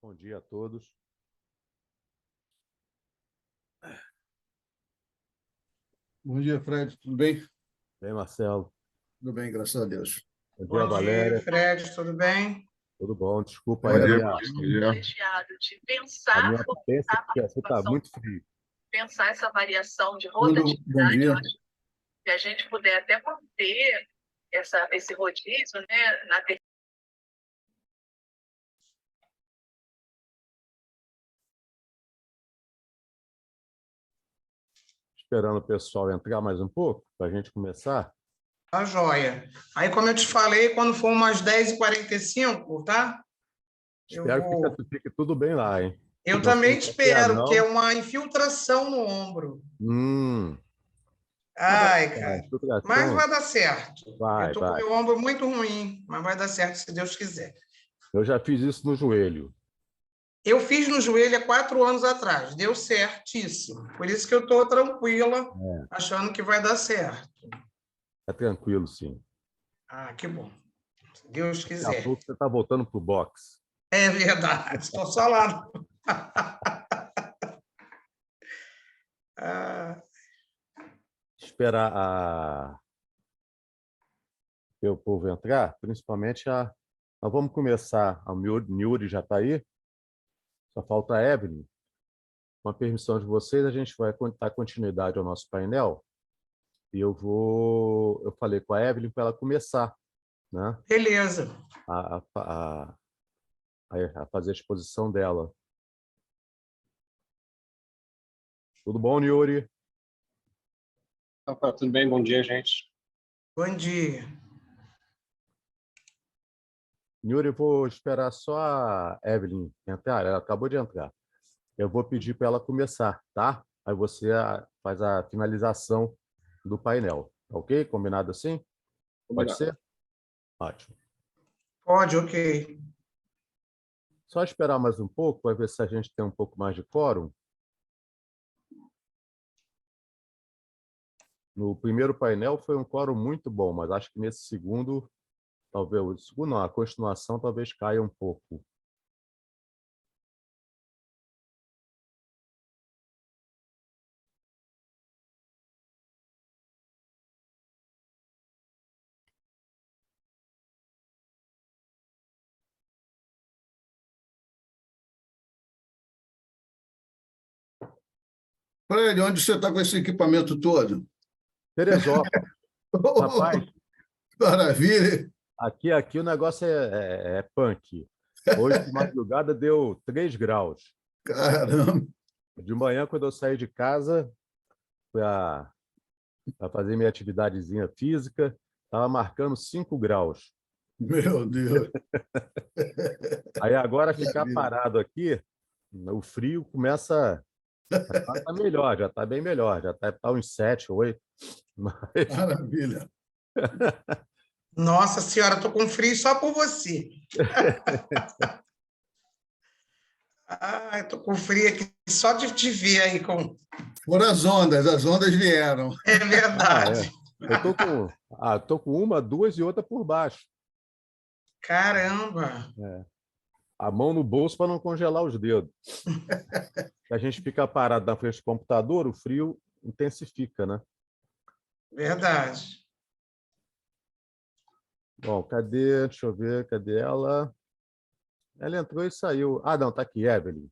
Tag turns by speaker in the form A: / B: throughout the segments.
A: Bom dia a todos.
B: Bom dia, Fred. Tudo bem?
A: Bem, Marcelo.
B: Tudo bem, graças a Deus.
A: Bom dia,
C: Bom dia,
A: Valéria.
C: Fred, tudo bem?
A: Tudo bom? Desculpa
B: Bom
A: aí a
B: dia,
A: minha,
B: bom dia.
D: Privilegiado de
A: a
D: pensar,
A: minha potência,
D: fomentar a
A: porque aqui está
D: participação,
A: muito frio.
D: pensar essa variação de
B: Tudo bom
D: rotatividade. Eu
B: dia.
D: acho que a gente puder até manter esse rodízio, né,
A: Esperando o pessoal entrar mais um pouco para a gente começar.
C: Tá joia. Aí, como eu te falei, quando for umas 10h45, tá? Eu
A: Espero
C: vou.
A: que fique tudo bem lá, hein?
C: Eu
A: Não
C: também
A: tem qualquer
C: espero, que é
A: anão.
C: uma infiltração no ombro.
A: Mas vai
C: Ai,
A: ficar,
C: cara. Mas
A: infiltração.
C: vai dar certo. Eu
A: Vai,
C: tô com
A: vai.
C: meu ombro muito ruim, mas vai dar certo se Deus quiser.
A: Eu já fiz isso no joelho.
C: Eu fiz no joelho há 4 anos atrás, deu certíssimo. Por isso que eu estou tranquila, achando que vai dar certo.
A: É tranquilo, sim.
C: Ah, que bom. Se Deus
A: Daqui a
C: quiser.
A: pouco você está voltando para o boxe.
C: É verdade, estou só lá. Ah,
A: Esperar o povo entrar, principalmente a. Nós vamos começar. A Miuri já está aí, só falta a Evelyn. Com a permissão de vocês, a gente vai dar continuidade ao nosso painel. E eu falei com a Evelyn para ela começar, né,
C: beleza.
A: a, a, a fazer a exposição dela. Tudo bom, Yuri?
E: Opa, tudo bem? Bom dia, gente.
C: Bom dia.
A: Yuri, eu vou esperar só a Evelyn entrar. Ela acabou de entrar. Eu vou pedir para ela começar, tá? Aí você faz a finalização do painel. Tá ok? Combinado assim? Pode
E: Combinado.
A: ser? Ótimo.
C: Pode, ok.
A: Só esperar mais um pouco para ver se a gente tem um pouco mais de quórum. No primeiro painel foi um quórum muito bom, mas acho que nesse segundo, talvez, o segundo não, a continuação talvez caia um pouco.
B: Fred, onde você está com esse equipamento todo?
A: Teresópolis, rapaz,
B: Maravilha.
A: aqui o negócio é punk. Hoje de madrugada deu 3 graus.
B: Caramba,
A: De manhã, quando eu saí de casa para fazer minha atividadezinha física, estava marcando 5 graus.
B: meu Deus.
A: Aí agora ficar
B: Maravilha.
A: parado aqui, o frio começa. Tá melhor, já está bem melhor, já está uns 7, 8. Mas
B: Maravilha.
C: Nossa Senhora, estou com frio só por você. Ah, estou com frio aqui só de te ver aí com.
B: Foram as ondas vieram.
C: É
A: é.
C: verdade.
A: Tô com uma, duas e outra por baixo.
C: Caramba.
A: É. A mão no bolso para não congelar os dedos. A gente fica parado na frente do computador, o frio intensifica, né?
C: Verdade.
A: Bom, cadê? Deixa eu ver, cadê ela? Ela entrou e saiu. Ah, não, tá aqui, Evelyn.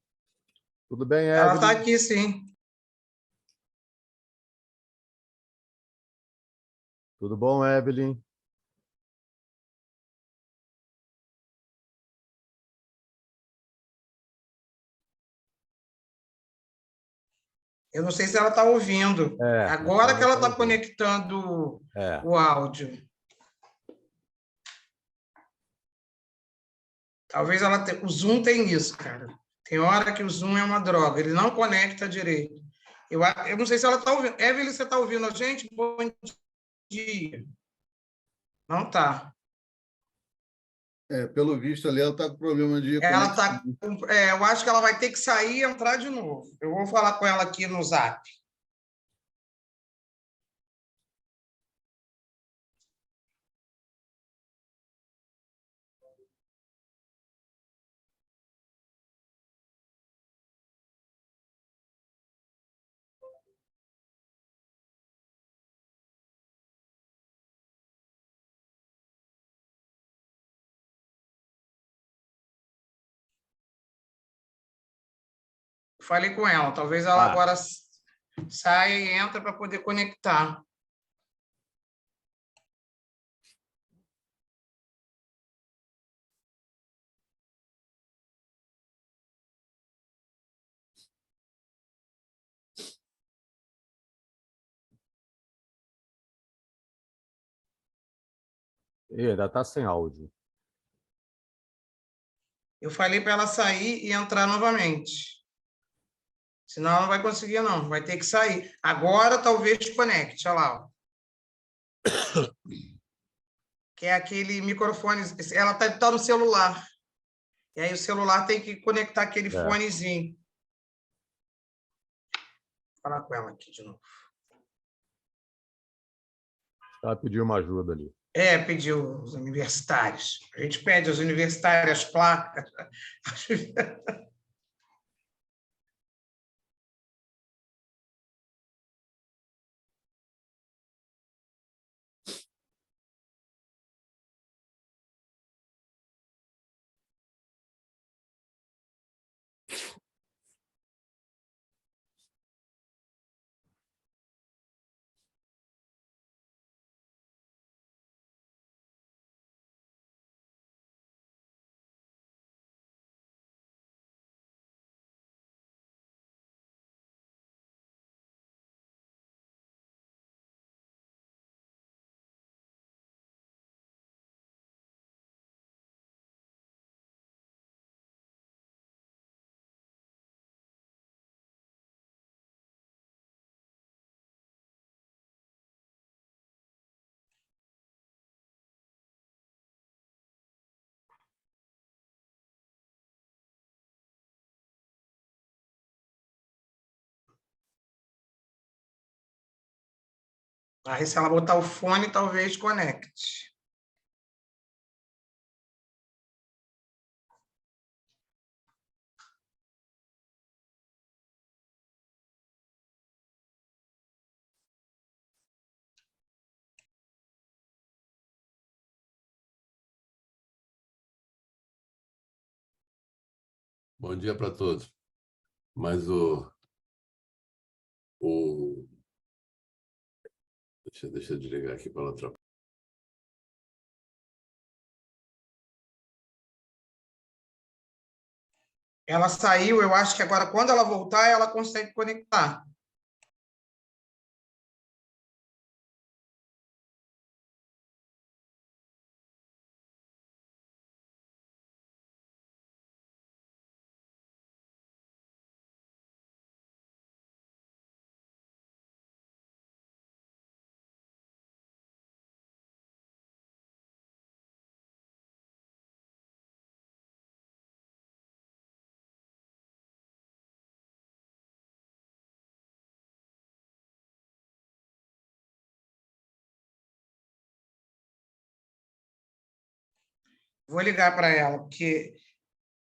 A: Tudo bem,
C: Ela está
A: Evelyn?
C: aqui, sim.
A: Tudo bom, Evelyn?
C: Eu não sei se ela está ouvindo.
A: Acho que
C: Agora
A: ela
C: que
A: não
C: ela
A: está
C: está
A: ouvindo.
C: conectando
A: É.
C: o áudio. Talvez o Zoom tem isso, cara. Tem hora que o Zoom é uma droga, ele não conecta direito. Eu não sei se ela está ouvindo. Evelyn, você está ouvindo a gente? Bom dia. Não está.
B: Pelo visto ali, ela está com problema de
C: Ela
B: conexão.
C: está. Eu acho que ela vai ter que sair e entrar de novo. Eu vou falar com ela aqui no Zap. Falei com ela, talvez ela
A: Ah.
C: agora saia e entra para poder conectar.
A: Ih, ainda está sem áudio.
C: Eu falei para ela sair e entrar novamente. Senão ela não vai conseguir, não. Vai ter que sair. Agora talvez conecte, olha lá. Ó. Que é aquele microfone. Ela tá no celular. E aí o celular tem que conectar aquele fonezinho. Vou falar com ela aqui de novo.
A: Ela pediu uma ajuda ali.
C: Pediu os universitários. A gente pede aos universitários as placas. Aí, se ela botar o fone, talvez conecte.
F: Bom dia para todos. Mas deixa eu desligar aqui para ela atrapalhar.
C: Ela saiu, eu acho que agora, quando ela voltar, ela consegue conectar. Vou ligar para ela, porque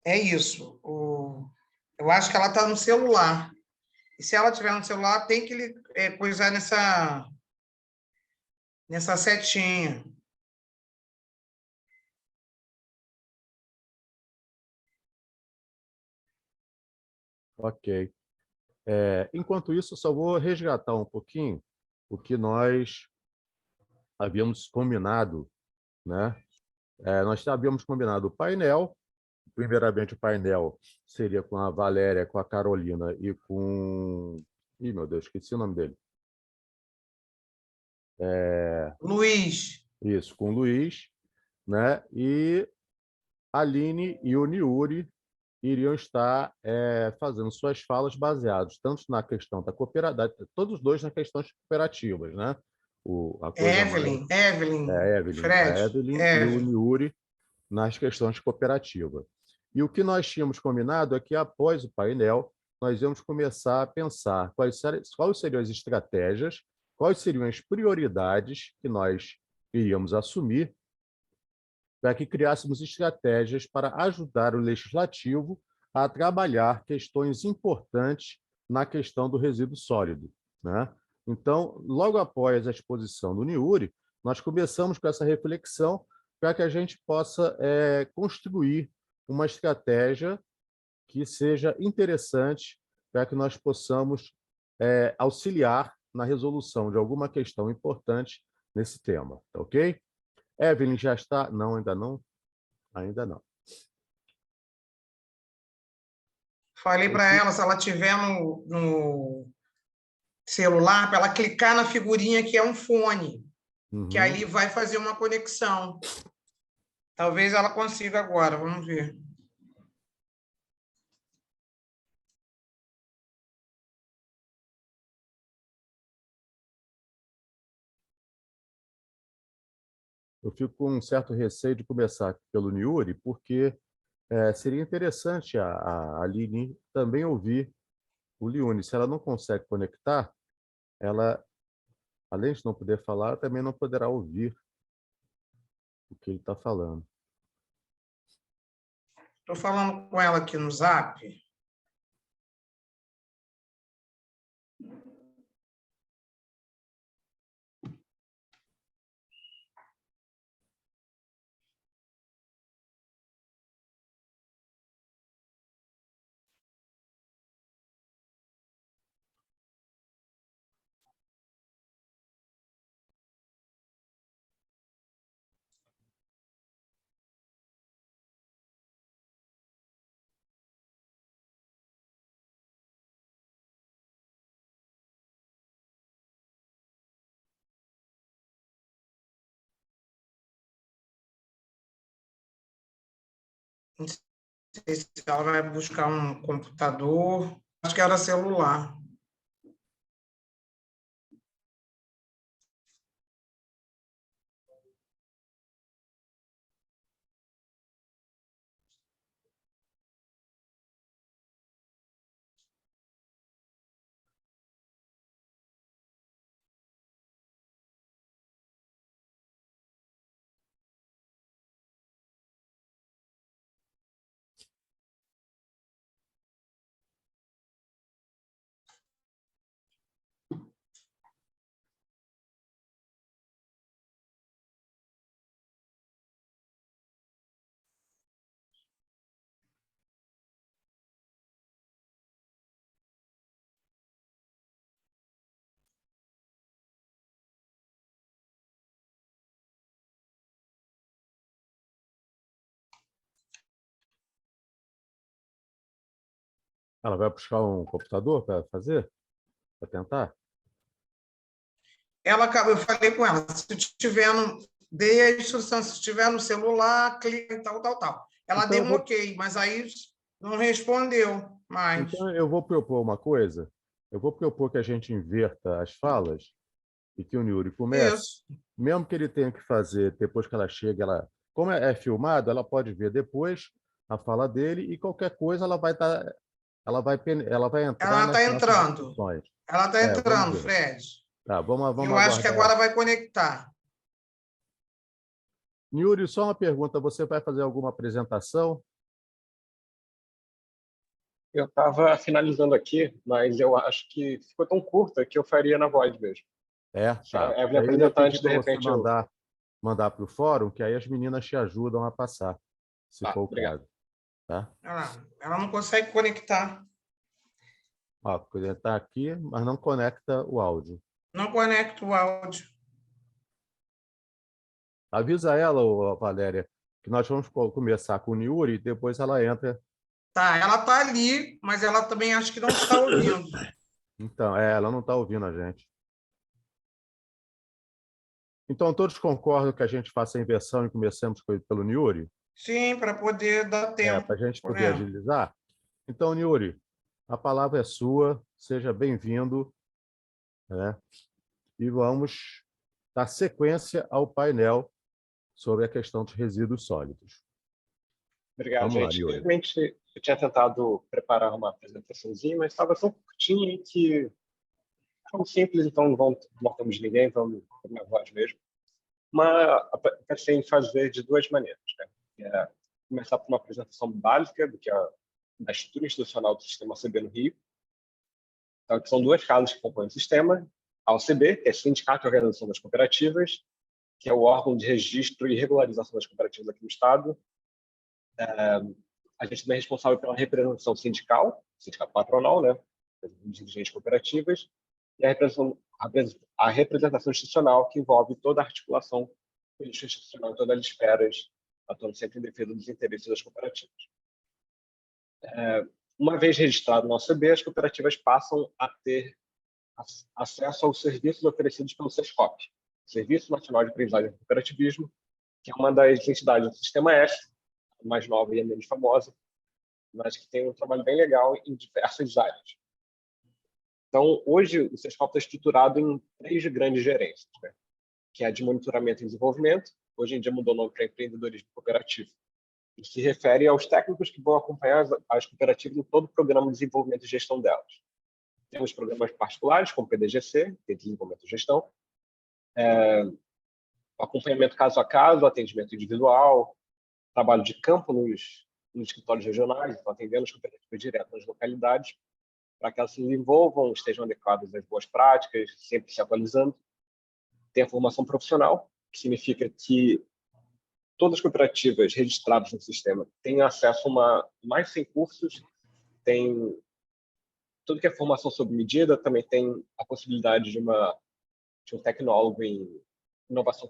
C: é isso. Eu acho que ela está no celular. E se ela estiver no celular, tem que coisar nessa setinha.
A: Ok. Enquanto isso, só vou resgatar um pouquinho o que nós havíamos combinado, né? Nós havíamos combinado o painel. Primeiramente, o painel seria com a Valéria, com a Carolina e com... Ih, meu Deus, esqueci o nome dele.
C: Luiz.
A: Isso, com o Luiz, né? E a Aline e o Niuri iriam estar fazendo suas falas baseadas tanto na questão da cooperativa, todos os dois nas questões cooperativas, né?
C: Evelyn,
A: a
C: Fred,
A: Evelyn e o Niuri nas questões cooperativas. E o que nós tínhamos combinado é que, após o painel, nós íamos começar a pensar quais seriam as estratégias, quais seriam as prioridades que nós iríamos assumir para que criássemos estratégias para ajudar o legislativo a trabalhar questões importantes na questão do resíduo sólido, né? Então, logo após a exposição do Niuri, nós começamos com essa reflexão para que a gente possa construir uma estratégia que seja interessante para que nós possamos auxiliar na resolução de alguma questão importante nesse tema, tá ok? Evelyn já está? Não, ainda não. Ainda não.
C: Falei para ela, se ela tiver no celular, para ela clicar na figurinha que é um fone, que ali vai fazer uma conexão. Talvez ela consiga agora, vamos ver.
A: Eu fico com um certo receio de começar pelo Niuri, porque seria interessante a Aline também ouvir o Liune. Se ela não consegue conectar, ela, além de não poder falar, também não poderá ouvir o que ele está falando.
C: Estou falando com ela aqui no Zap. Não sei se ela vai buscar um computador. Acho que era celular.
A: Ela vai buscar um computador para fazer? Para tentar?
C: Eu falei com ela, se tiver dei a instrução, se estiver no celular, clica em tal. Ela
A: Então,
C: deu um ok, mas aí não respondeu mais.
A: Então, eu vou propor uma coisa. Eu vou propor que a gente inverta as falas e que o Niuri comece.
C: Isso.
A: Mesmo que ele tenha que fazer, depois que ela chega, como é filmado, ela pode ver depois a fala dele e qualquer coisa ela vai entrar
C: Ela
A: nas
C: está
A: nossas
C: entrando.
A: discussões.
C: Ela está
A: Vamos
C: entrando,
A: ver.
C: Fred.
A: Tá, vamos
C: Eu acho que
A: aguardar.
C: agora vai conectar.
A: Niuri, só uma pergunta. Você vai fazer alguma apresentação?
E: Eu estava finalizando aqui, mas eu acho que ficou tão curta que eu faria na voz mesmo. Se
A: Tá.
E: a Evelyn
A: Aí eu ia
E: apresentar
A: pedir
E: antes, de
A: para você
E: repente, eu...
A: mandar para o fórum, que aí as meninas te ajudam a passar, se for o
E: obrigado.
A: caso. Tá?
C: Ela não consegue conectar.
A: Ó, ele está aqui, mas não conecta o áudio.
C: Não conecta o áudio.
A: Avisa ela, ô, Valéria, que nós vamos começar com o Niuri e depois ela entra.
C: Tá, ela está ali, mas ela também acho que não está ouvindo.
A: Então, ela não está ouvindo a gente. Então, todos concordam que a gente faça a inversão e comecemos pelo Niuri?
C: Sim, para poder dar tempo.
A: Para a gente poder
C: né?
A: agilizar. Então, Niuri, a palavra é sua, seja bem-vindo, né? E vamos dar sequência ao painel sobre a questão dos resíduos sólidos.
E: Obrigado,
A: Vamos lá,
E: gente.
A: Niuri.
E: Realmente, eu tinha tentado preparar uma apresentaçãozinha, mas estava tão curtinha que tão simples, então não voltamos de ninguém, vamos por minha voz mesmo. Mas pensei em fazer de duas maneiras. Né? Começar por uma apresentação básica da estrutura institucional do sistema OCB no Rio. Então, que são duas casas que compõem o sistema. A OCB, que é Sindicato e Organização das Cooperativas, que é o órgão de registro e regularização das cooperativas aqui no Estado. A gente também é responsável pela representação sindical patronal, né? dirigentes cooperativas, e a representação institucional, que envolve toda a articulação política institucional em todas as esferas, atuando sempre em defesa dos interesses das cooperativas. Uma vez registrado no OCB, as cooperativas passam a ter acesso aos serviços oferecidos pelo SESCOP, Serviço Nacional de Aprendizagem do Cooperativismo, que é uma das entidades do Sistema S, a mais nova e a menos famosa, mas que tem um trabalho bem legal em diversas áreas. Então, hoje, o SESCOP está estruturado em 3 grandes gerências, né? Que é a de monitoramento e desenvolvimento, hoje em dia mudou o nome para empreendedorismo cooperativo, e se refere aos técnicos que vão acompanhar as cooperativas em todo o programa de desenvolvimento e gestão delas. Temos programas particulares, como o PDGC, que é desenvolvimento e gestão, acompanhamento caso a caso, atendimento individual, trabalho de campo nos escritórios regionais, então atendendo as cooperativas direto nas localidades, para que elas se desenvolvam, estejam adequadas às boas práticas, sempre se atualizando. Tem a formação profissional, que significa que todas as cooperativas registradas no sistema têm acesso a mais 100 cursos, tem tudo que é formação sob medida, também tem a possibilidade de um tecnólogo em inovação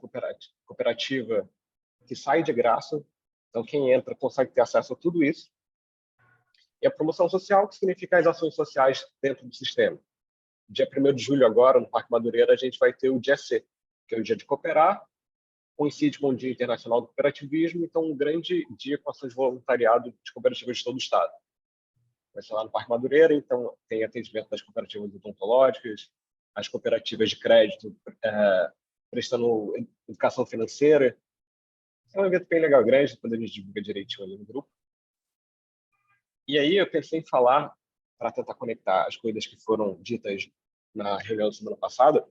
E: cooperativa que sai de graça. Então, quem entra consegue ter acesso a tudo isso. E a promoção social, que significa as ações sociais dentro do sistema. Dia 1º de julho, agora, no Parque Madureira, a gente vai ter o Dia C, que é o Dia de Cooperar, coincide com o Dia Internacional do Cooperativismo, então um grande dia com ações de voluntariado de cooperativas de todo o Estado. Vai ser lá no Parque Madureira, então tem atendimento das cooperativas odontológicas, as cooperativas de crédito, prestando educação financeira. É um evento bem legal, grande, depois a gente divulga direitinho ali no grupo. E aí eu pensei em falar, para tentar conectar as coisas que foram ditas na reunião da semana passada,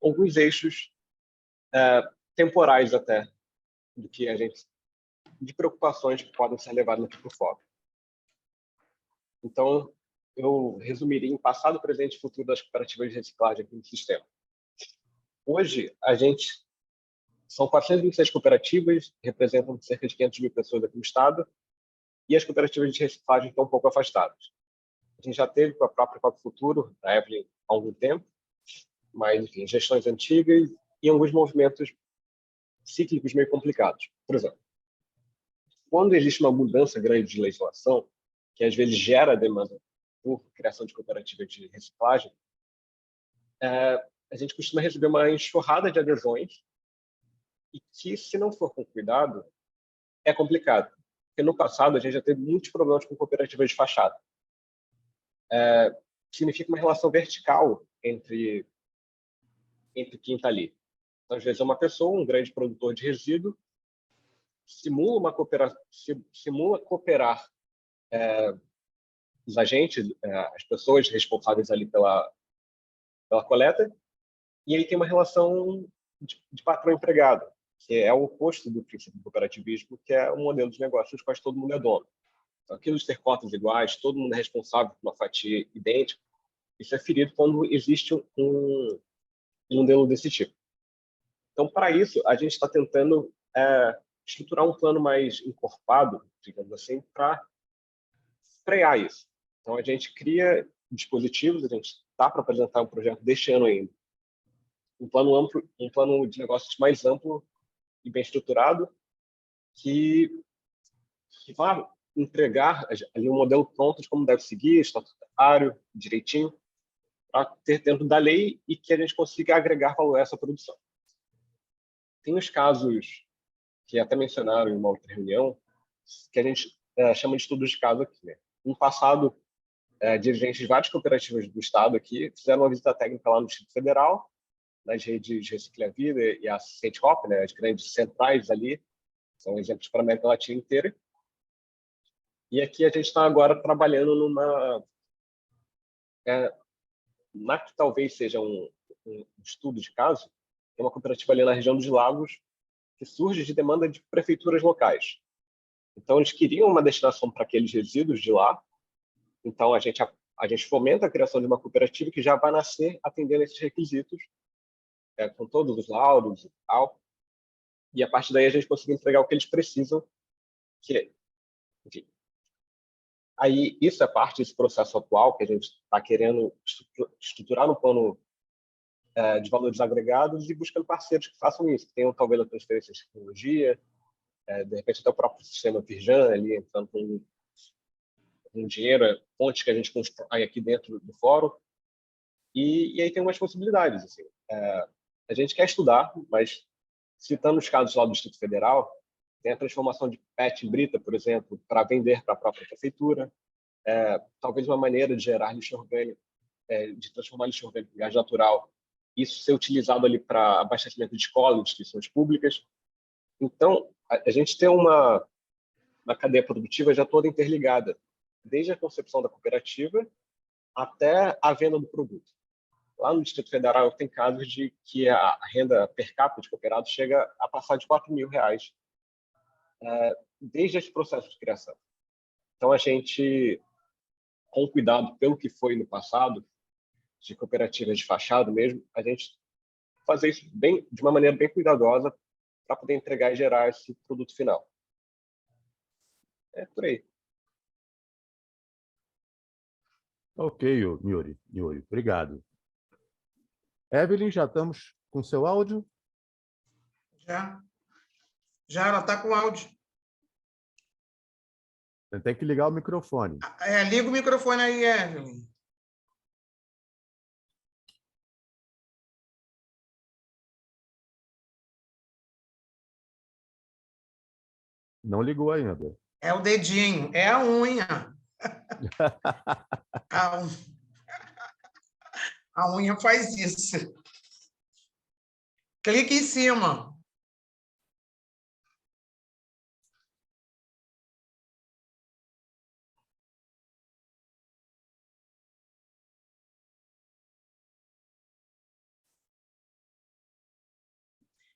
E: alguns eixos temporais até, de preocupações que podem ser levadas aqui para o foco. Então, eu resumiria em passado, presente e futuro das cooperativas de reciclagem aqui no sistema. Hoje, são 426 cooperativas, representam cerca de 500 mil pessoas aqui no estado, e as cooperativas de reciclagem estão um pouco afastadas. A gente já teve com a própria Copo Futuro, da Evelyn, há algum tempo, mas, enfim, gestões antigas e alguns movimentos cíclicos meio complicados. Por exemplo, quando existe uma mudança grande de legislação, que às vezes gera demanda por criação de cooperativas de reciclagem, a gente costuma receber uma enxurrada de adesões e que, se não for com cuidado, é complicado. Porque no passado a gente já teve muitos problemas com cooperativas de fachada. Significa uma relação vertical entre quem está ali. Então, às vezes é uma pessoa, um grande produtor de resíduo, simula cooperar os agentes, as pessoas responsáveis ali pela coleta, e aí tem uma relação de patrão-empregado, que é o oposto do princípio do cooperativismo, que é um modelo de negócio nos quais todo mundo é dono. Então, aquilo de ter cotas iguais, todo mundo é responsável por uma fatia idêntica, isso é ferido quando existe um modelo desse tipo. Então, para isso, a gente está tentando estruturar um plano mais encorpado, digamos assim, para frear isso. Então, a gente cria dispositivos, a gente está para apresentar um projeto deste ano ainda, um plano amplo, um plano de negócios mais amplo e bem estruturado, que vai entregar ali um modelo pronto de como deve seguir, estatutário, direitinho, para ter dentro da lei e que a gente consiga agregar valor a essa produção. Tem os casos que até mencionaram em uma outra reunião, que a gente chama de estudos de caso aqui, né? No passado, dirigentes de várias cooperativas do estado aqui fizeram uma visita técnica lá no Distrito Federal, nas redes Recicle a Vida e a Centcop, né, as grandes centrais ali, são exemplos para a América Latina inteira. E aqui a gente está agora trabalhando na que talvez seja um estudo de caso, tem uma cooperativa ali na região dos Lagos que surge de demanda de prefeituras locais. Então, eles queriam uma destinação para aqueles resíduos de lá. Então, a gente fomenta a criação de uma cooperativa que já vai nascer atendendo esses requisitos, com todos os laudos e tal. E, a partir daí, a gente consegue entregar o que eles precisam, que, enfim, Aí, isso é parte desse processo atual que a gente está querendo estruturar no plano de valores agregados e buscando parceiros que façam isso, que tenham talvez a transferência de tecnologia, de repente até o próprio sistema Virjan ali entrando com dinheiro, fontes que a gente constrói aqui dentro do fórum. E aí tem umas possibilidades. Assim. A gente quer estudar, mas citando os casos lá do Distrito Federal, tem a transformação de PET em brita, por exemplo, para vender para a própria prefeitura. Talvez uma maneira de gerar lixo orgânico, de transformar lixo orgânico em gás natural, isso ser utilizado ali para abastecimento de escolas, instituições públicas. Então, a gente tem uma cadeia produtiva já toda interligada, desde a concepção da cooperativa até a venda do produto. Lá no Distrito Federal tem casos de que a renda per capita de cooperados chega a passar de R$4.000, desde esse processo de criação. Então, a gente, com cuidado pelo que foi no passado, de cooperativas de fachada mesmo, a gente fazer isso de uma maneira bem cuidadosa para poder entregar e gerar esse produto final. É por aí.
A: Ok, Yuri, obrigado. Evelyn, já estamos com seu áudio?
C: Já ela está com áudio.
A: Você tem que ligar o microfone.
C: Liga o microfone aí, Evelyn.
A: Não ligou ainda.
C: É o dedinho, é a unha. A unha faz isso. Clica em cima.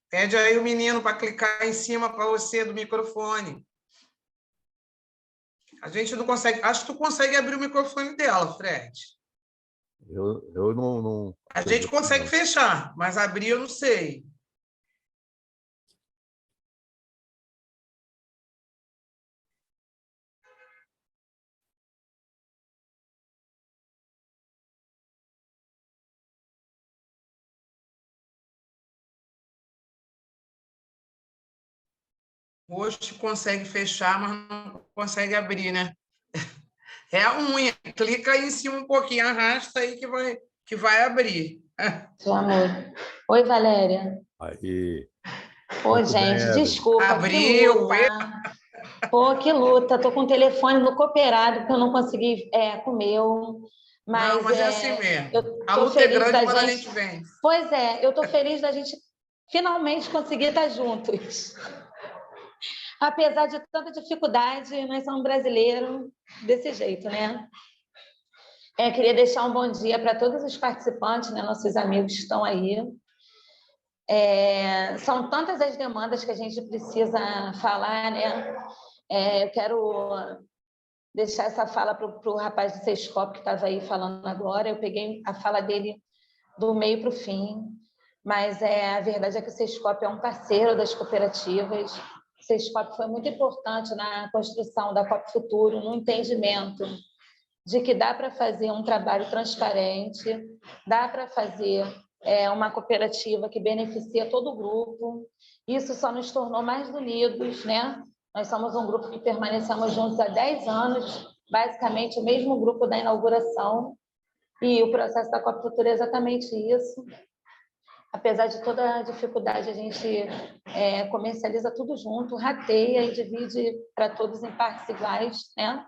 C: Pede aí o menino para clicar em cima para você do microfone. A gente não consegue. Acho que tu consegue abrir o microfone dela, Fred.
A: Eu não.
C: A gente consegue fechar, mas abrir eu não sei. Hoje consegue fechar, mas não consegue abrir, né? É a unha. Clica aí em cima um pouquinho, arrasta aí que vai abrir.
G: Seu amor. Oi, Valéria.
A: Aí.
G: Oi, gente, desculpa.
C: Abriu.
G: Que luta. Pô, que luta. Estou com o telefone no cooperado, porque eu não consegui comer.
C: Mas é assim mesmo.
G: A luta é grande, mas a gente
C: vence.
G: Pois é, eu estou feliz da gente finalmente conseguir estar juntos. Apesar de tanta dificuldade, nós somos brasileiros desse jeito, né? Queria deixar um bom dia para todos os participantes, né? Nossos amigos que estão aí. São tantas as demandas que a gente precisa falar, né? Eu quero deixar essa fala para o rapaz do Sescop que estava aí falando agora. Eu peguei a fala dele do meio para o fim, mas a verdade é que o Sescop é um parceiro das cooperativas. O Sescop foi muito importante na construção da Coop Futuro, no entendimento de que dá para fazer um trabalho transparente, dá para fazer uma cooperativa que beneficia todo o grupo. Isso só nos tornou mais unidos, né? Nós somos um grupo que permanecemos juntos há 10 anos, basicamente o mesmo grupo da inauguração, e o processo da Coop Futuro é exatamente isso. Apesar de toda a dificuldade, a gente comercializa tudo junto, rateia e divide para todos em partes iguais, né?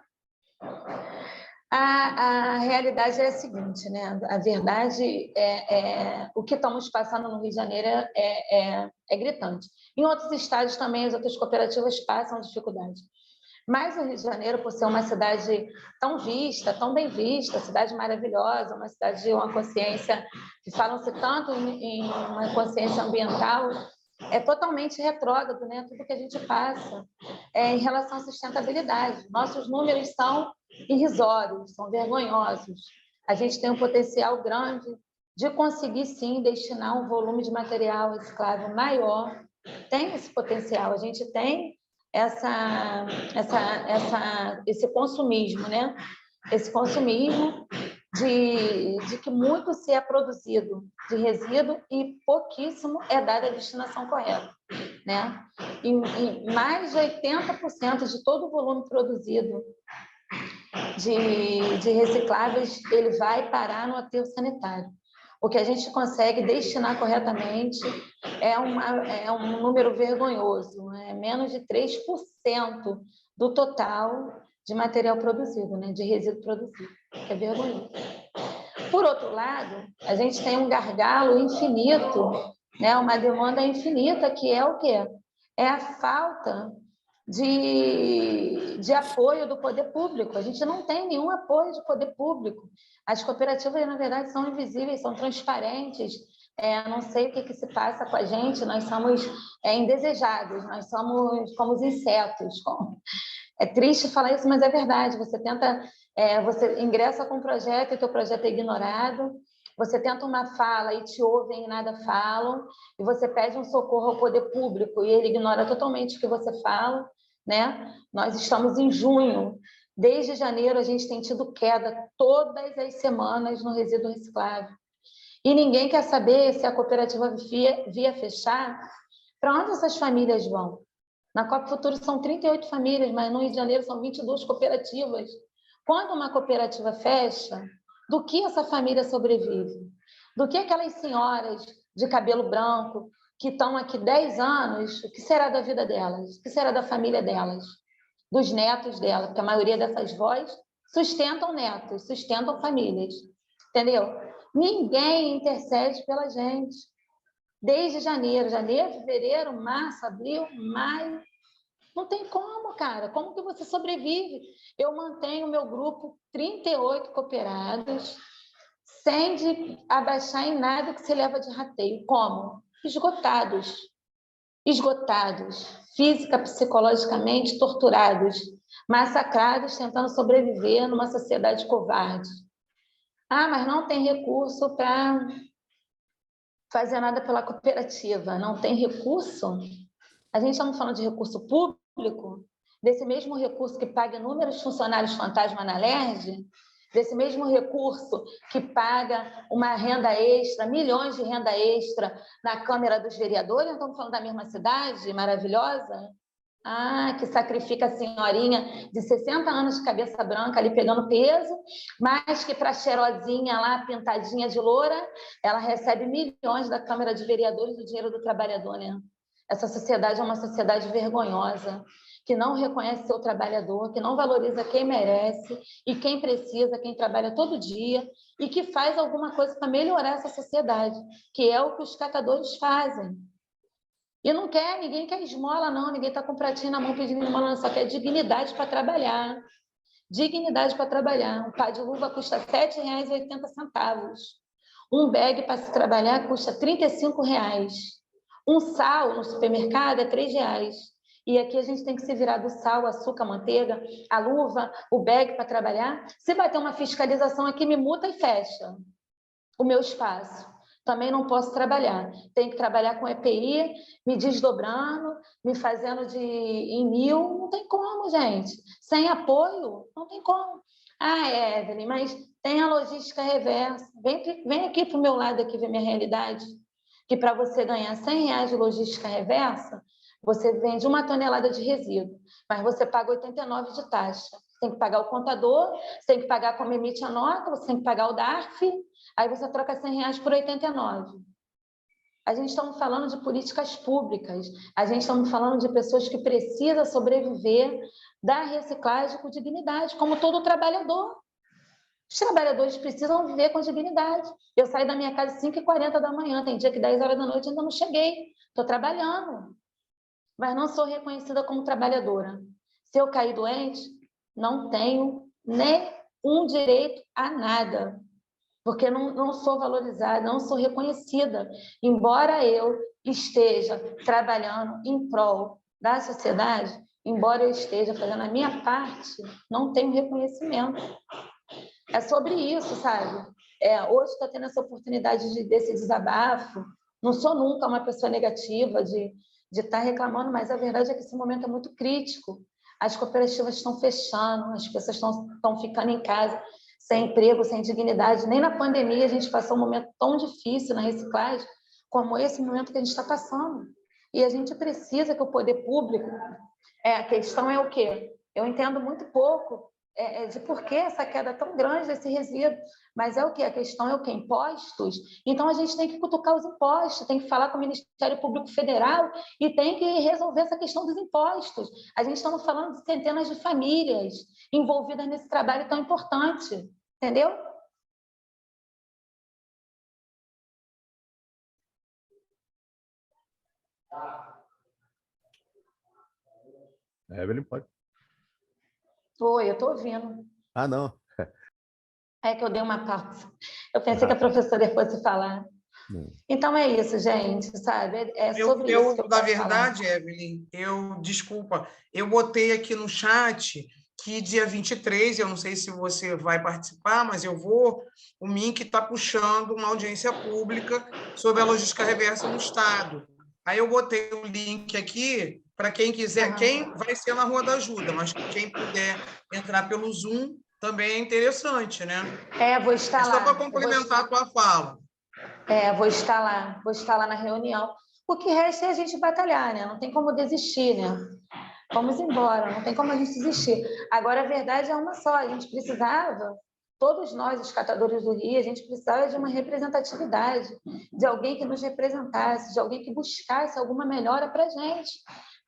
G: A realidade é a seguinte, né? A verdade o que estamos passando no Rio de Janeiro é gritante. Em outros estados também as outras cooperativas passam dificuldade. Mas o Rio de Janeiro, por ser uma cidade tão vista, tão bem vista, cidade maravilhosa, uma cidade de uma consciência, que falam-se tanto em uma consciência ambiental, é totalmente retrógrado, né? Tudo que a gente passa em relação à sustentabilidade. Nossos números são irrisórios, são vergonhosos. A gente tem um potencial grande de conseguir, sim, destinar um volume de material reciclável maior. Tem esse potencial, a gente tem esse consumismo, né? Esse consumismo de que muito se é produzido de resíduo e pouquíssimo é dado à destinação correta, né? E mais de 80% de todo o volume produzido de recicláveis, ele vai parar no aterro sanitário. O que a gente consegue destinar corretamente é um número vergonhoso, é menos de 3% do total de material produzido, né? De resíduo produzido, que é vergonhoso. Por outro lado, a gente tem um gargalo infinito, né? Uma demanda infinita, que é o quê? É a falta de apoio do poder público. A gente não tem nenhum apoio de poder público. As cooperativas, na verdade, são invisíveis, são transparentes. Não sei o que se passa com a gente, nós somos indesejados, nós somos como os insetos. É triste falar isso, mas é verdade. Você tenta, você ingressa com um projeto e o teu projeto é ignorado, você tenta uma fala e te ouvem e nada falam, e você pede um socorro ao poder público e ele ignora totalmente o que você fala, né? Nós estamos em junho. Desde janeiro, a gente tem tido queda todas as semanas no resíduo reciclável. E ninguém quer saber se a cooperativa via fechar, para onde essas famílias vão? Na Copa Futuro são 38 famílias, mas no Rio de Janeiro são 22 cooperativas. Quando uma cooperativa fecha, do que essa família sobrevive? Do que aquelas senhoras de cabelo branco que estão aqui 10 anos, o que será da vida delas? O que será da família delas? Dos netos delas? Porque a maioria dessas vós sustentam netos, sustentam famílias. Entendeu? Ninguém intercede pela gente. Desde janeiro, fevereiro, março, abril, maio. Não tem como, cara. Como que você sobrevive? Eu mantenho o meu grupo 38 cooperados, sem de abaixar em nada que se leva de rateio. Como? Esgotados. Esgotados. Física, psicologicamente torturados. Massacrados, tentando sobreviver numa sociedade covarde. Mas não tem recurso para fazer nada pela cooperativa. Não tem recurso? A gente estamos falando de recurso público, desse mesmo recurso que paga inúmeros funcionários fantasma na LERJ, desse mesmo recurso que paga uma renda extra, milhões de renda extra na Câmara dos Vereadores. Não estamos falando da mesma cidade maravilhosa? Que sacrifica a senhorinha de 60 anos de cabeça branca ali pegando peso, mas que para a cheirosinha lá, pintadinha de loura, ela recebe milhões da Câmara de Vereadores do dinheiro do trabalhador, né? Essa sociedade é uma sociedade vergonhosa, que não reconhece seu trabalhador, que não valoriza quem merece e quem precisa, quem trabalha todo dia, e que faz alguma coisa para melhorar essa sociedade, que é o que os catadores fazem. E não quer, ninguém quer esmola, não, ninguém está com um pratinho na mão pedindo esmola, não, só quer dignidade para trabalhar. Dignidade para trabalhar. Um pá de luva custa R$ 7,80. Um bag para se trabalhar custa R$ 35. Um sal no supermercado é R$ 3. E aqui a gente tem que se virar do sal, açúcar, manteiga, a luva, o bag para trabalhar. Se bater uma fiscalização aqui, me multa e fecha o meu espaço. Também não posso trabalhar. Tenho que trabalhar com EPI, me desdobrando, me fazendo em 1000. Não tem como, gente. Sem apoio, não tem como. Evelyn, mas tem a logística reversa. Vem aqui para o meu lado aqui ver minha realidade. Que para você ganhar R$100 de logística reversa, você vende 1 tonelada de resíduo, mas você paga 89 de taxa. Você tem que pagar o contador, você tem que pagar como emite a nota, você tem que pagar o DARF, aí você troca R$100 por 89. A gente está falando de políticas públicas, a gente está falando de pessoas que precisam sobreviver da reciclagem com dignidade, como todo trabalhador. Os trabalhadores precisam viver com dignidade. Eu saio da minha casa às 5h40 da manhã, tem dia que 10 horas da noite ainda não cheguei. Estou trabalhando, mas não sou reconhecida como trabalhadora. Se eu cair doente, não tenho nenhum direito a nada, porque não sou valorizada, não sou reconhecida. Embora eu esteja trabalhando em prol da sociedade, embora eu esteja fazendo a minha parte, não tenho reconhecimento. É sobre isso, sabe? Hoje estou tendo essa oportunidade desse desabafo. Não sou nunca uma pessoa negativa de de estar reclamando, mas a verdade é que esse momento é muito crítico. As cooperativas estão fechando, as pessoas estão ficando em casa, sem emprego, sem dignidade. Nem na pandemia a gente passou um momento tão difícil na reciclagem como esse momento que a gente está passando. E a gente precisa que o poder público... a questão é o quê? Eu entendo muito pouco de por que essa queda tão grande desse resíduo, mas é o quê? A questão é o quê? Impostos. Então, a gente tem que cutucar os impostos, tem que falar com o Ministério Público Federal e tem que resolver essa questão dos impostos. A gente está falando de centenas de famílias envolvidas nesse trabalho tão importante, entendeu?
A: Evelyn, pode.
G: Oi, eu estou ouvindo.
A: Ah, não.
G: É que eu dei uma pausa. Eu pensei que a professora fosse falar. Então é isso, gente, sabe? É sobre isso que eu
C: Na
G: posso
C: verdade,
G: falar.
C: Evelyn, desculpa, eu botei aqui no chat que dia 23, eu não sei se você vai participar, mas o MINC está puxando uma audiência pública sobre a logística reversa no Estado. Aí eu botei o link aqui para quem quiser, quem vai ser na Rua da Ajuda, mas quem puder entrar pelo Zoom também é interessante, né?
G: Vou estar lá.
C: Só para complementar a tua fala.
G: Vou estar lá na reunião. O que resta é a gente batalhar, né? Não tem como desistir, né? Vamos embora, não tem como a gente desistir. Agora, a verdade é uma só, a gente precisava, todos nós, os catadores do Rio, a gente precisava de uma representatividade, de alguém que nos representasse, de alguém que buscasse alguma melhora para a gente.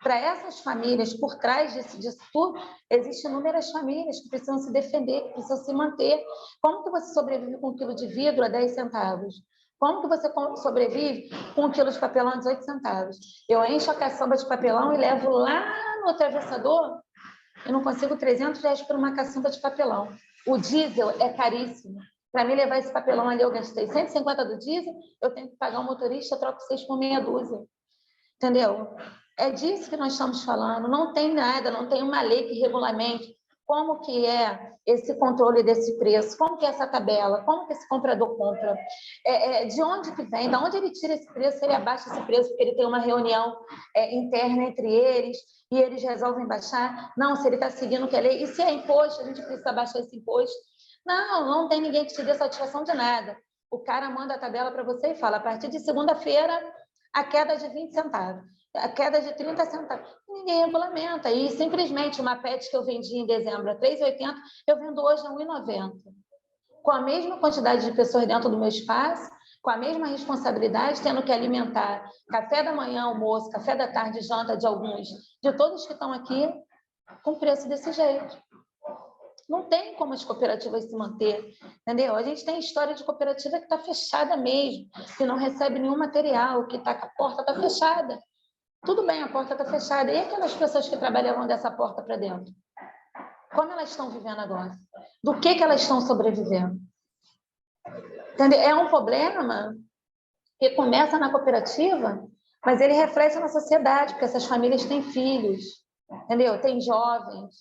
G: Para essas famílias, por trás disso tudo, existem inúmeras famílias que precisam se defender, que precisam se manter. Como que você sobrevive com 1 quilo de vidro a 10 centavos? Como que você sobrevive com 1 quilo de papelão a 18 centavos? Eu encho a caçamba de papelão e levo lá no atravessador e não consigo R$300 por uma caçamba de papelão. O diesel é caríssimo. Para mim levar esse papelão ali, eu gastei 150 do diesel, eu tenho que pagar o motorista, troco 6 por meia dúzia. Entendeu? É disso que nós estamos falando. Não tem nada, não tem uma lei que regulamente como que é esse controle desse preço, como que é essa tabela, como que esse comprador compra, de onde que vem, de onde ele tira esse preço, se ele abaixa esse preço porque ele tem uma reunião interna entre eles e eles resolvem baixar. Não, se ele está seguindo o que é lei, e se é imposto, a gente precisa baixar esse imposto. Não tem ninguém que te dê satisfação de nada. O cara manda a tabela para você e fala, a partir de segunda-feira, a queda de 20 centavos, a queda de 30 centavos. Ninguém regulamenta. E simplesmente uma PET que eu vendi em dezembro a R$3,80, eu vendo hoje a R$1,90. Com a mesma quantidade de pessoas dentro do meu espaço, com a mesma responsabilidade, tendo que alimentar café da manhã, almoço, café da tarde, janta de alguns, de todos que estão aqui, com preço desse jeito. Não tem como as cooperativas se manter, entendeu? A gente tem história de cooperativa que está fechada mesmo, que não recebe nenhum material, que a porta está fechada. Tudo bem, a porta está fechada. E aquelas pessoas que trabalhavam dessa porta para dentro? Como elas estão vivendo agora? Do que elas estão sobrevivendo? Entendeu? É um problema que começa na cooperativa, mas ele reflete na sociedade, porque essas famílias têm filhos, entendeu? Tem jovens.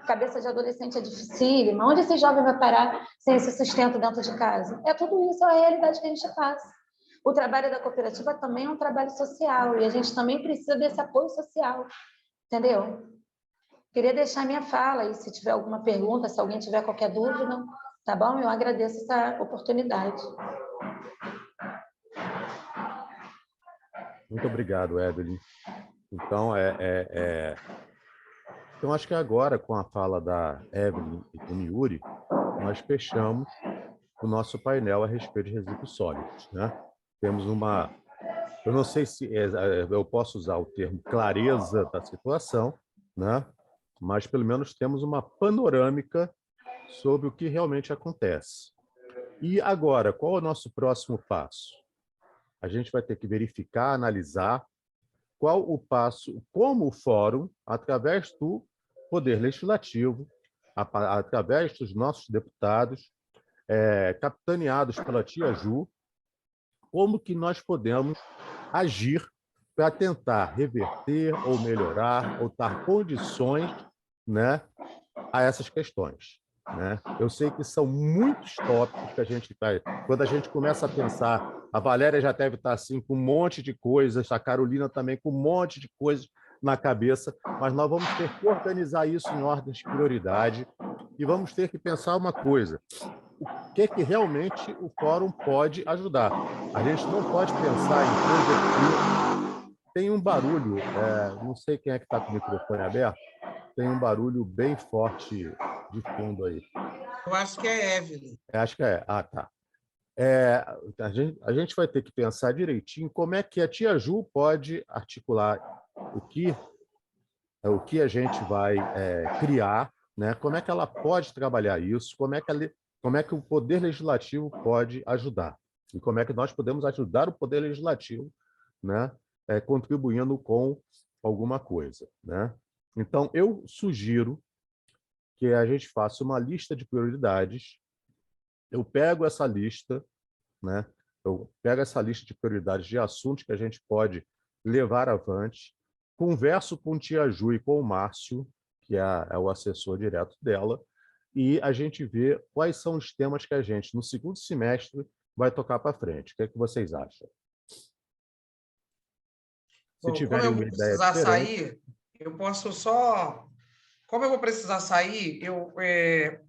G: Cabeça de adolescente é dificílima. Onde esse jovem vai parar sem esse sustento dentro de casa? Tudo isso é a realidade que a gente passa. O trabalho da cooperativa também é um trabalho social e a gente também precisa desse apoio social, entendeu? Queria deixar minha fala e se tiver alguma pergunta, se alguém tiver qualquer dúvida, tá bom? Eu agradeço essa oportunidade.
A: Muito obrigado, Evelyn. Então, Então, acho que agora, com a fala da Evelyn e do Miuri, nós fechamos o nosso painel a respeito de resíduos sólidos, né? Temos eu não sei se eu posso usar o termo clareza da situação, né? Mas pelo menos temos uma panorâmica sobre o que realmente acontece. E agora, qual é o nosso próximo passo? A gente vai ter que verificar, analisar qual o passo, como o fórum, através do Poder Legislativo, através dos nossos deputados, capitaneados pela tia Ju, como que nós podemos agir para tentar reverter ou melhorar ou dar condições, né, a essas questões. né? Eu sei que são muitos tópicos que a gente vai... Quando a gente começa a pensar, a Valéria já deve estar assim com um monte de coisas, a Carolina também com um monte de coisas na cabeça, mas nós vamos ter que organizar isso em ordem de prioridade e vamos ter que pensar uma coisa: o que realmente o fórum pode ajudar. A gente não pode pensar em coisas que... Tem um barulho, não sei quem é que está com o microfone aberto, tem um barulho bem forte de fundo aí.
C: Eu acho que é Evelyn.
A: Acho que é. Ah, tá. A gente vai ter que pensar direitinho como é que a tia Ju pode articular o que a gente vai criar, né? Como é que ela pode trabalhar isso, como é que o Poder Legislativo pode ajudar e como é que nós podemos ajudar o Poder Legislativo, né? Contribuindo com alguma coisa, né? Então, eu sugiro que a gente faça uma lista de prioridades. Eu pego essa lista, né? Eu pego essa lista de prioridades de assuntos que a gente pode levar avante, converso com tia Ju e com o Márcio, que é o assessor direto dela, e a gente vê quais são os temas que a gente, no segundo semestre, vai tocar para frente. O que é que vocês acham? Se
C: Bom, como
A: tiverem
C: eu
A: uma
C: vou
A: ideia
C: precisar
A: diferente...
C: sair, eu posso só... Como eu vou precisar sair,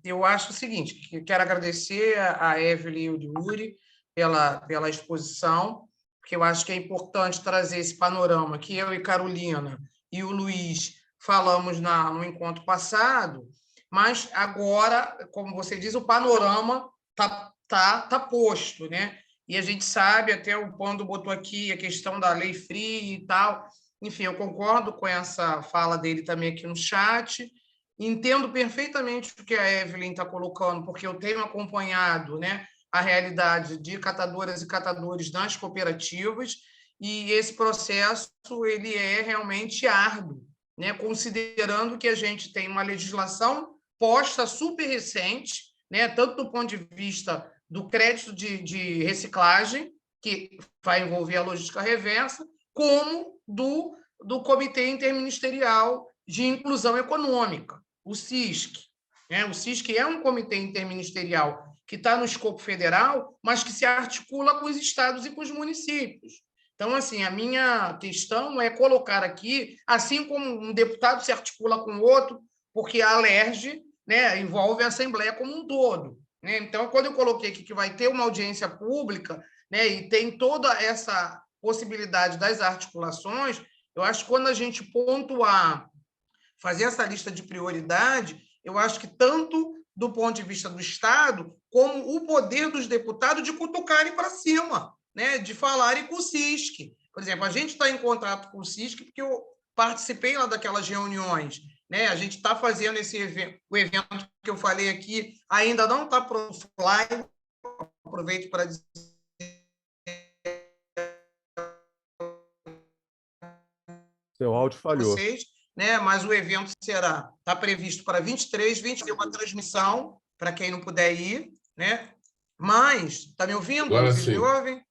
C: eu acho o seguinte, que quero agradecer a Evelyn e o Yuri pela exposição, porque eu acho que é importante trazer esse panorama que eu e Carolina e o Luiz falamos no encontro passado, mas agora, como você diz, o panorama tá posto, né? E a gente sabe, até o Pando botou aqui a questão da lei fria e tal. Enfim, eu concordo com essa fala dele também aqui no chat. Entendo perfeitamente o que a Evelyn está colocando, porque eu tenho acompanhado, né, a realidade de catadoras e catadores nas cooperativas, e esse processo ele é realmente árduo, né, considerando que a gente tem uma legislação posta super recente, né, tanto do ponto de vista do crédito de reciclagem, que vai envolver a logística reversa, como do Comitê Interministerial de Inclusão Econômica, o CISC. O CISC é um comitê interministerial que está no escopo federal, mas que se articula com os estados e com os municípios. Então, assim, a minha questão é colocar aqui, assim como um deputado se articula com outro, porque a ALERJ, né, envolve a Assembleia como um todo. Né? Então, quando eu coloquei aqui que vai ter uma audiência pública, né, e tem toda essa possibilidade das articulações, eu acho que quando a gente pontuar, fazer essa lista de prioridade, eu acho que tanto do ponto de vista do Estado, como o poder dos deputados de cutucarem para cima, né, de falarem com o CISC. Por exemplo, a gente está em contato com o CISC porque eu participei lá daquelas reuniões, né? A gente está fazendo esse evento, o evento que eu falei aqui ainda não está para o flyer, aproveito para dizer
A: Seu áudio falhou.
C: vocês, né? Mas o evento está previsto para 23, 20, uma transmissão para quem não puder ir, né? Mas, está me ouvindo?
F: Agora
C: Vocês me
F: sim.
C: ouvem?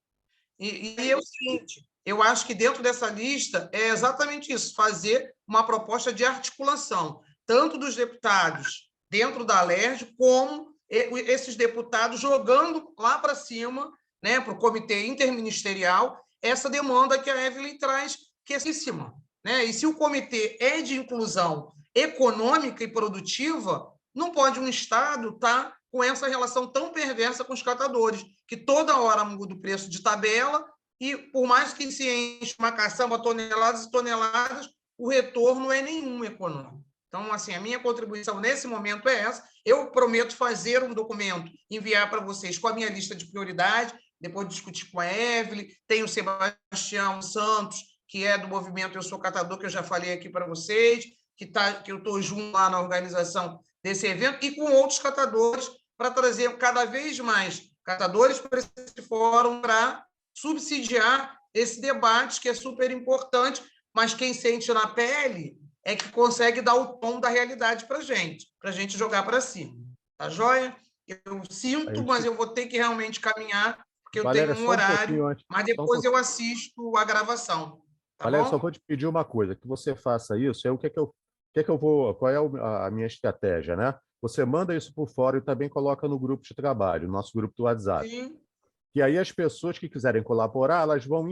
C: E é o seguinte, eu acho que dentro dessa lista é exatamente isso, fazer uma proposta de articulação, tanto dos deputados dentro da ALERJ, como esses deputados jogando lá para cima, né, para o Comitê Interministerial, essa demanda que a Evelyn traz, que é cima. Né? E se o comitê é de inclusão econômica e produtiva, não pode um Estado estar com essa relação tão perversa com os catadores, que toda hora muda o preço de tabela e, por mais que se enche uma caçamba toneladas e toneladas, o retorno é nenhum econômico. Então, assim, a minha contribuição nesse momento é essa. Eu prometo fazer um documento, enviar para vocês com a minha lista de prioridade, depois discutir com a Evelyn, tem o Sebastião Santos, que é do movimento Eu Sou Catador, que eu já falei aqui para vocês, que eu estou junto lá na organização desse evento, e com outros catadores, para trazer cada vez mais catadores para esse fórum, para subsidiar esse debate, que é super importante, mas quem sente na pele é que consegue dar o tom da realidade para a gente jogar para cima. Tá joia? Eu sinto, mas eu vou ter que realmente caminhar, porque eu tenho um horário, mas depois eu assisto a gravação. Tá
A: Valéria,
C: bom?
A: só vou te pedir uma coisa, que você faça isso, o que qual é a minha estratégia, né? Você manda isso por fora e também coloca no grupo de trabalho, no nosso grupo do WhatsApp.
C: Sim,
A: E aí as pessoas que quiserem colaborar, elas vão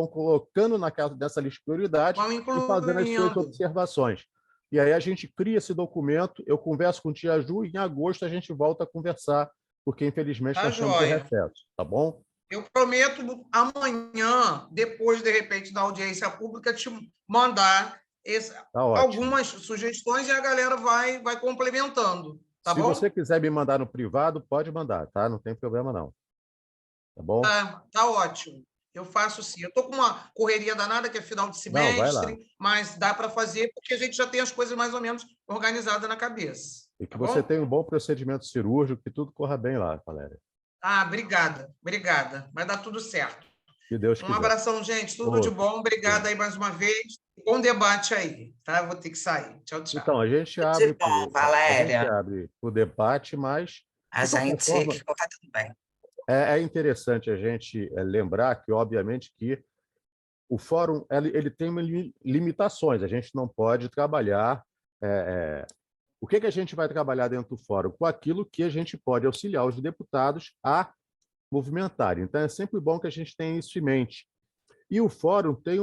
A: colocando nessa lista de prioridades
C: vão
A: e fazendo as suas
C: incluindo.
A: observações. E aí a gente cria esse documento, eu converso com o Tia Ju, e em agosto a gente volta a conversar, porque infelizmente
C: Tá
A: nós temos o
C: joia.
A: recesso, tá bom?
C: Eu prometo amanhã, depois, de repente, da audiência pública, te mandar
A: Tá ótimo.
C: algumas sugestões e a galera vai complementando, tá
A: Se
C: bom?
A: você quiser me mandar no privado, pode mandar, tá? Não tem problema não. Tá bom?
C: Tá ótimo. Eu faço sim. Eu estou com uma correria danada, que é final de
A: Não, vai lá.
C: semestre, mas dá para fazer, porque a gente já tem as coisas mais ou menos organizadas na cabeça.
A: E que
C: Tá
A: você
C: bom?
A: tenha um bom procedimento cirúrgico, que tudo corra bem lá, Valéria.
C: Obrigada, obrigada. Vai dar tudo certo.
A: Se Deus
C: Um
A: quiser.
C: abração, gente. Tudo de bom. Obrigada aí mais uma vez. Bom debate aí, tá? Eu vou ter que sair. Tchau, tchau.
A: Então, a gente
H: Tudo
A: abre
H: de bom, Valéria.
A: o debate, mas
H: A
A: de qualquer
H: gente
A: forma,
H: ficou tá tudo bem.
A: é interessante a gente lembrar que, obviamente, que o fórum ele tem limitações. A gente não pode trabalhar. O que a gente vai trabalhar dentro do fórum? Com aquilo que a gente pode auxiliar os deputados a movimentarem. Então, é sempre bom que a gente tenha isso em mente. E o fórum tem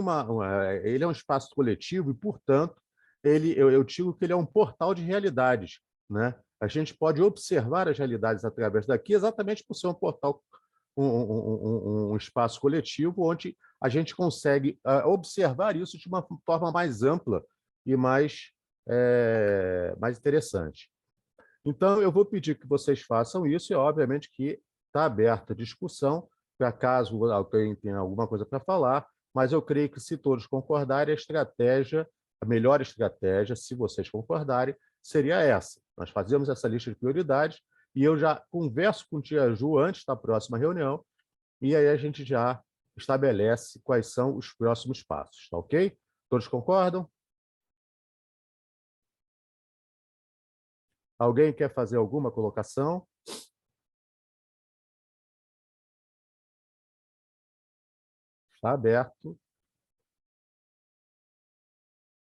A: ele é um espaço coletivo e, portanto, eu digo que ele é um portal de realidades, né? A gente pode observar as realidades através daqui, exatamente por ser um portal, um espaço coletivo, onde a gente consegue observar isso de uma forma mais ampla e mais interessante. Então, eu vou pedir que vocês façam isso, e, obviamente, que está aberta a discussão, para caso alguém tenha alguma coisa para falar, mas eu creio que, se todos concordarem, a melhor estratégia, se vocês concordarem, seria essa. Nós fazemos essa lista de prioridades e eu já converso com o Tia Ju antes da próxima reunião, e aí a gente já estabelece quais são os próximos passos, tá ok? Todos concordam? Alguém quer fazer alguma colocação? Está aberto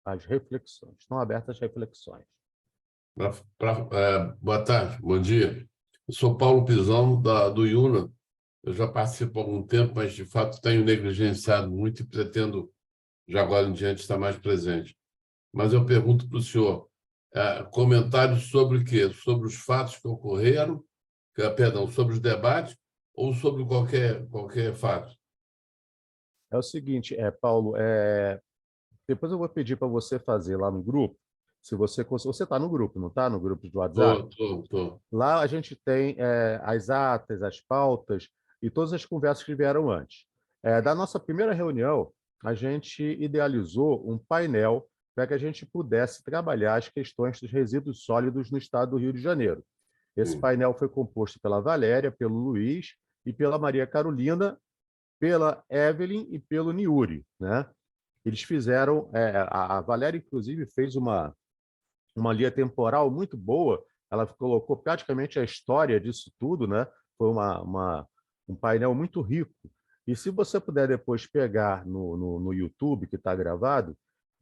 A: as reflexões. Estão abertas as reflexões.
F: Boa tarde, bom dia. Eu sou Paulo Pisão, do IUNA. Eu já participo há algum tempo, mas, de fato, tenho negligenciado muito e pretendo, já agora em diante, estar mais presente. Mas eu pergunto para o senhor, comentários sobre o quê? Sobre os fatos que ocorreram, perdão, sobre os debates ou sobre qualquer fato?
A: É o seguinte, Paulo, depois eu vou pedir para você fazer lá no grupo, se você está no grupo, não está? No grupo do WhatsApp?
F: Estou.
A: Lá a gente tem as atas, as pautas e todas as conversas que vieram antes. Da nossa primeira reunião, a gente idealizou um painel para que a gente pudesse trabalhar as questões dos resíduos sólidos no estado do Rio de Janeiro. Esse painel foi composto pela Valéria, pelo Luiz e pela Maria Carolina, pela Evelyn e pelo Niuri, né? Eles fizeram, a Valéria, inclusive, fez uma linha temporal muito boa, ela colocou praticamente a história disso tudo, né? Foi um painel muito rico. E se você puder depois pegar no YouTube, que está gravado,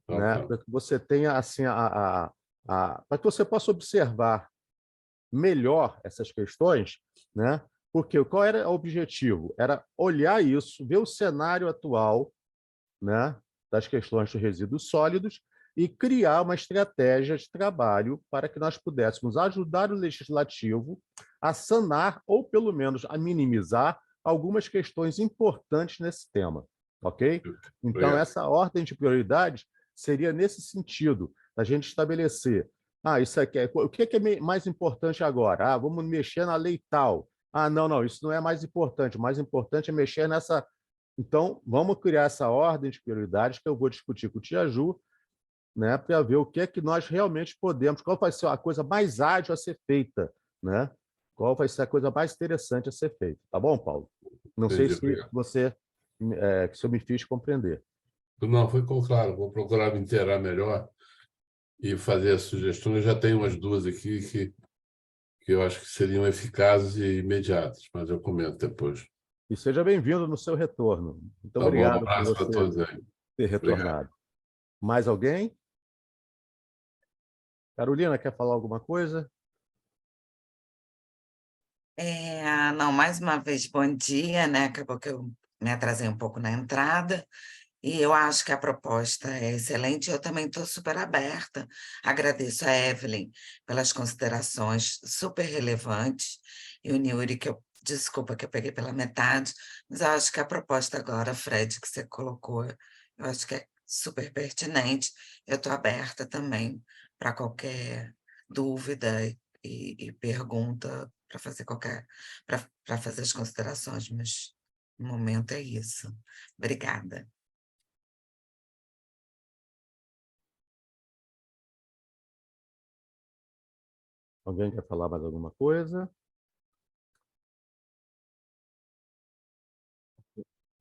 A: né? Para que você tenha assim, para que você possa observar melhor essas questões, né? Porque qual era o objetivo? Era olhar isso, ver o cenário atual, né, das questões dos resíduos sólidos e criar uma estratégia de trabalho para que nós pudéssemos ajudar o legislativo a sanar ou, pelo menos, a minimizar algumas questões importantes nesse tema, ok? Então, essa ordem de prioridades seria nesse sentido, a gente estabelecer, isso aqui o que é mais importante agora? Vamos mexer na lei tal. Não, isso não é mais importante. O mais importante é mexer nessa. Então, vamos criar essa ordem de prioridades que eu vou discutir com o Tia Ju, né, para ver o que é que nós realmente podemos, qual vai ser a coisa mais ágil a ser feita, né? Qual vai ser a coisa mais interessante a ser feita. Tá bom, Paulo? Não sei se eu me fiz compreender.
F: Não, foi claro. Vou procurar me inteirar melhor e fazer as sugestões. Eu já tenho umas duas aqui que eu acho que seriam eficazes e imediatas, mas eu comento depois.
A: E seja bem-vindo no seu retorno. Muito
F: Tá
A: obrigado
F: bom, um abraço
A: por
F: para todos aí.
A: ter retornado.
F: Obrigado.
A: Mais alguém? Carolina, quer falar alguma coisa?
H: Não, mais uma vez, bom dia, né? Acabou que eu me atrasei um pouco na entrada, e eu acho que a proposta é excelente. Eu também estou super aberta. Agradeço a Evelyn pelas considerações super relevantes, e o Nuri, desculpa que eu peguei pela metade, mas eu acho que a proposta agora, Fred, que você colocou, eu acho que é super pertinente. Eu estou aberta também para qualquer dúvida e pergunta para fazer para fazer as considerações, mas no momento é isso. Obrigada.
A: Alguém quer falar mais alguma coisa?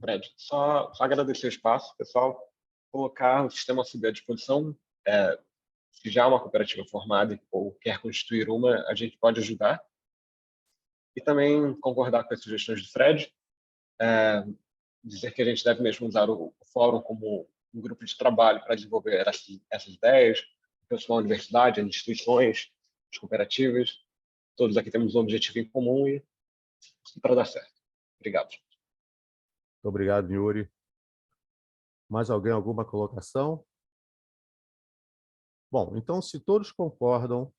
E: Fred, só agradecer o espaço, pessoal, colocar o sistema CB à disposição. Se já é uma cooperativa formada ou quer constituir uma, a gente pode ajudar. E também concordar com as sugestões do Fred, dizer que a gente deve mesmo usar o fórum como um grupo de trabalho para desenvolver essas ideias, o pessoal da universidade, as instituições, as cooperativas, todos aqui temos um objetivo em comum e para dar certo. Obrigado.
A: Muito obrigado, Yuri. Mais alguém, alguma colocação? Bom, então, se todos concordam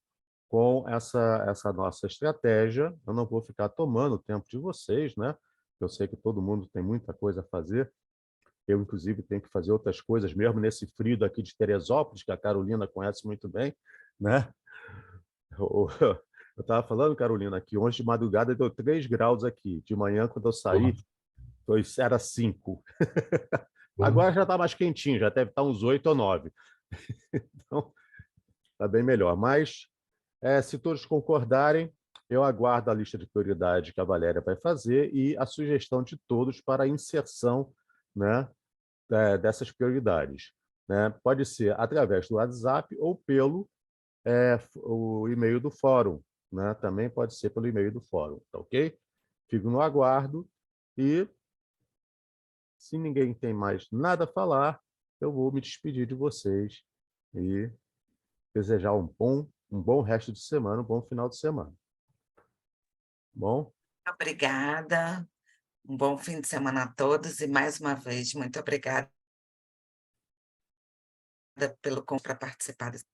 A: com essa nossa estratégia, eu não vou ficar tomando o tempo de vocês, né? Eu sei que todo mundo tem muita coisa a fazer. Eu, inclusive, tenho que fazer outras coisas, mesmo nesse frio daqui de Teresópolis, que a Carolina conhece muito bem, né? Eu estava falando, Carolina, que ontem de madrugada deu 3 graus aqui. De manhã, quando eu saí, era 5. Agora já está mais quentinho, já deve estar uns 8 ou 9. Então, está bem melhor. Mas, se todos concordarem, eu aguardo a lista de prioridade que a Valéria vai fazer e a sugestão de todos para a inserção, né, dessas prioridades, né? Pode ser através do WhatsApp ou pelo o e-mail do fórum, né? Também pode ser pelo e-mail do fórum, tá ok? Fico no aguardo e, se ninguém tem mais nada a falar, eu vou me despedir de vocês e desejar um bom resto de semana, um bom final de semana. Bom?
H: Obrigada. Um bom fim de semana a todos e, mais uma vez, muito obrigada pelo convite para participar desse.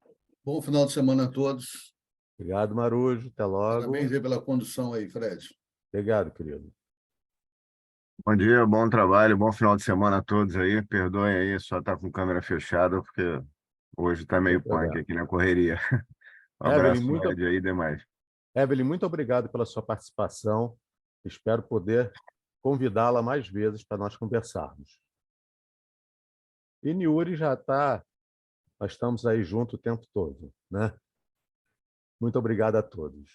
B: Bom final de semana a todos.
A: Obrigado, Marujo. Até logo.
B: Parabéns aí pela condução aí, Fred.
A: Obrigado, querido.
I: Bom dia, bom trabalho, bom final de semana a todos aí. Perdoem aí, só estar com câmera fechada, porque hoje está meio punk aqui na correria. Um abraço, Fred, aí e demais.
A: Evelyn, muito obrigado pela sua participação. Espero poder convidá-la mais vezes para nós conversarmos. E Niuri já está... Nós estamos aí junto o tempo todo, né? Muito obrigado a todos.